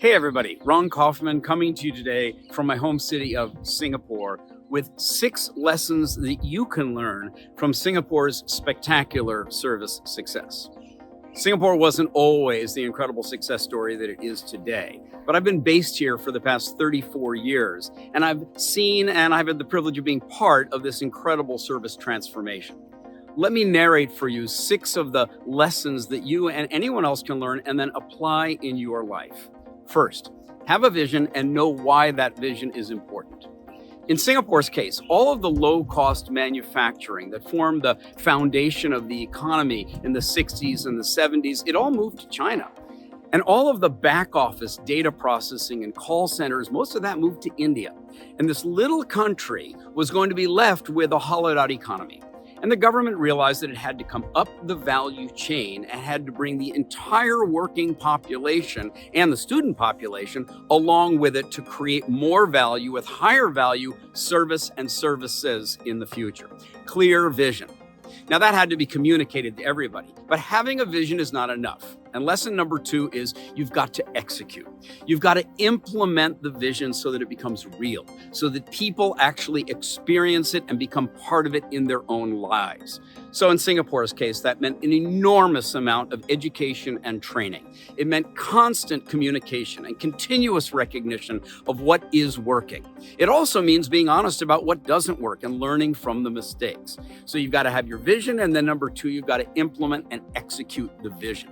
Hey everybody, Ron Kaufman coming to you today from my home city of Singapore with 6 lessons that you can learn from Singapore's spectacular service success. Singapore wasn't always the incredible success story that it is today, but I've been based here for the past 34 years, and I've seen and I've had the privilege of being part of this incredible service transformation. Let me narrate for you 6 of the lessons that you and anyone else can learn and then apply in your life. First, have a vision and know why that vision is important. In Singapore's case, all of the low-cost manufacturing that formed the foundation of the economy in the 60s and the 70s, it all moved to China. And all of the back office data processing and call centers, most of that moved to India. And this little country was going to be left with a hollowed-out economy. And the government realized that it had to come up the value chain and had to bring the entire working population and the student population along with it to create more value with higher value service and services in the future. Clear vision. Now that had to be communicated to everybody, but having a vision is not enough. And lesson number 2 is you've got to execute. You've got to implement the vision so that it becomes real, so that people actually experience it and become part of it in their own lives. So in Singapore's case, that meant an enormous amount of education and training. It meant constant communication and continuous recognition of what is working. It also means being honest about what doesn't work and learning from the mistakes. So you've got to have your vision, and then number 2, you've got to implement and execute the vision.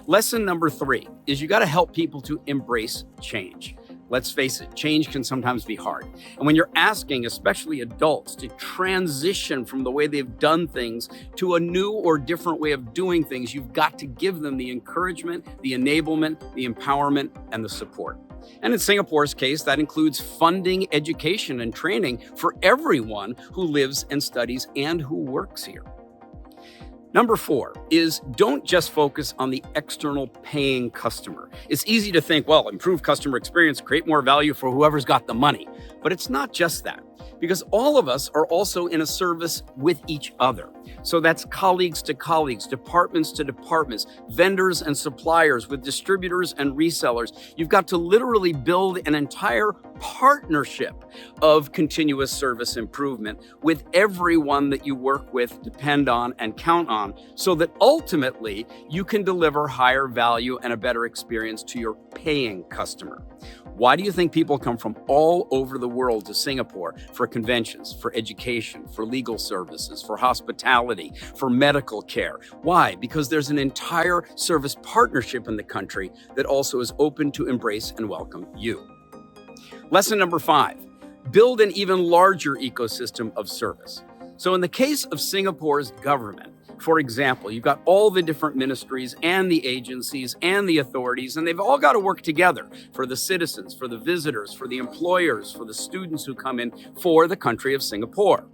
Lesson number 3 is you got to help people to embrace change. Let's face it, change can sometimes be hard. And when you're asking, especially adults, to transition from the way they've done things to a new or different way of doing things, you've got to give them the encouragement, the enablement, the empowerment, and the support. And in Singapore's case, that includes funding education and training for everyone who lives and studies and who works here. Number 4 is don't just focus on the external paying customer. It's easy to think, well, improve customer experience, create more value for whoever's got the money. But it's not just that, because all of us are also in a service with each other. So that's colleagues to colleagues, departments to departments, vendors and suppliers with distributors and resellers. You've got to literally build an entire partnership of continuous service improvement with everyone that you work with, depend on, and count on, so that ultimately you can deliver higher value and a better experience to your paying customer. Why do you think people come from all over the world to Singapore for conventions, for education, for legal services, for hospitality, for medical care? Why? Because there's an entire service partnership in the country that also is open to embrace and welcome you. Lesson number 5, build an even larger ecosystem of service. So in the case of Singapore's government, for example, you've got all the different ministries and the agencies and the authorities, and they've all got to work together for the citizens, for the visitors, for the employers, for the students who come in for the country of Singapore.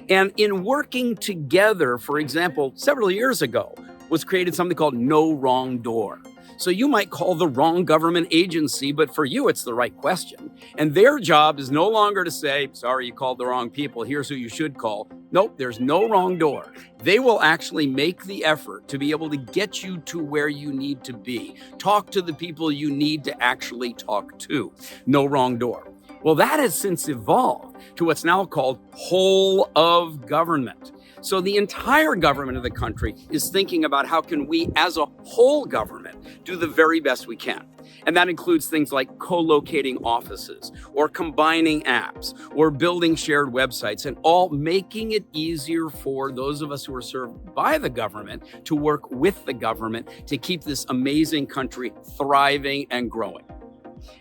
And in working together, for example, several years ago, was created something called No Wrong Door. So you might call the wrong government agency, but for you, it's the right question. And their job is no longer to say, sorry, you called the wrong people, here's who you should call. Nope, there's no wrong door. They will actually make the effort to be able to get you to where you need to be. Talk to the people you need to actually talk to. No wrong door. Well, that has since evolved to what's now called whole of government. So the entire government of the country is thinking about how can we as a whole government do the very best we can. And that includes things like co-locating offices or combining apps or building shared websites, and all making it easier for those of us who are served by the government to work with the government to keep this amazing country thriving and growing.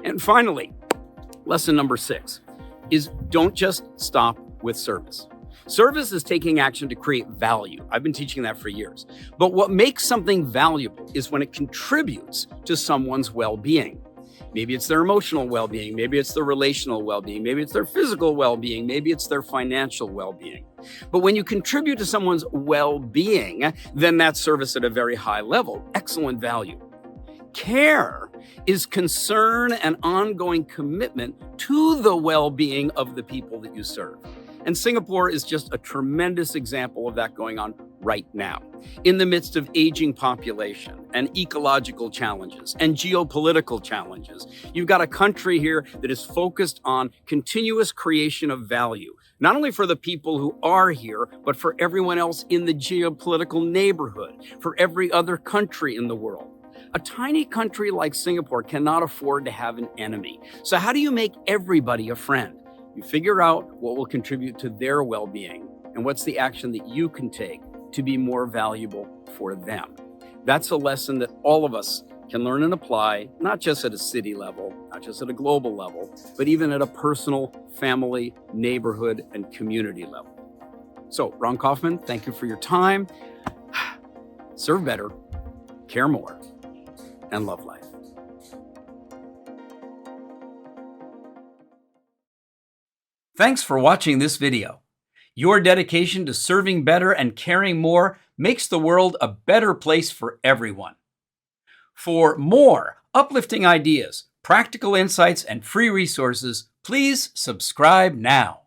And finally, lesson number 6 is don't just stop with service. Service is taking action to create value. I've been teaching that for years. But what makes something valuable is when it contributes to someone's well-being. Maybe it's their emotional well-being, maybe it's their relational well-being, maybe it's their physical well-being, maybe it's their financial well-being. But when you contribute to someone's well-being, then that's service at a very high level, excellent value. Care is concern and ongoing commitment to the well-being of the people that you serve. And Singapore is just a tremendous example of that going on right now. In the midst of aging population and ecological challenges and geopolitical challenges, you've got a country here that is focused on continuous creation of value, not only for the people who are here, but for everyone else in the geopolitical neighborhood, for every other country in the world. A tiny country like Singapore cannot afford to have an enemy. So how do you make everybody a friend? You figure out what will contribute to their well-being and what's the action that you can take to be more valuable for them. That's a lesson that all of us can learn and apply, not just at a city level, not just at a global level, but even at a personal, family, neighborhood, and community level. So, Ron Kaufman, thank you for your time. Serve better, care more, and love life. Thanks for watching this video. Your dedication to serving better and caring more makes the world a better place for everyone. For more uplifting ideas, practical insights, and free resources, please subscribe now.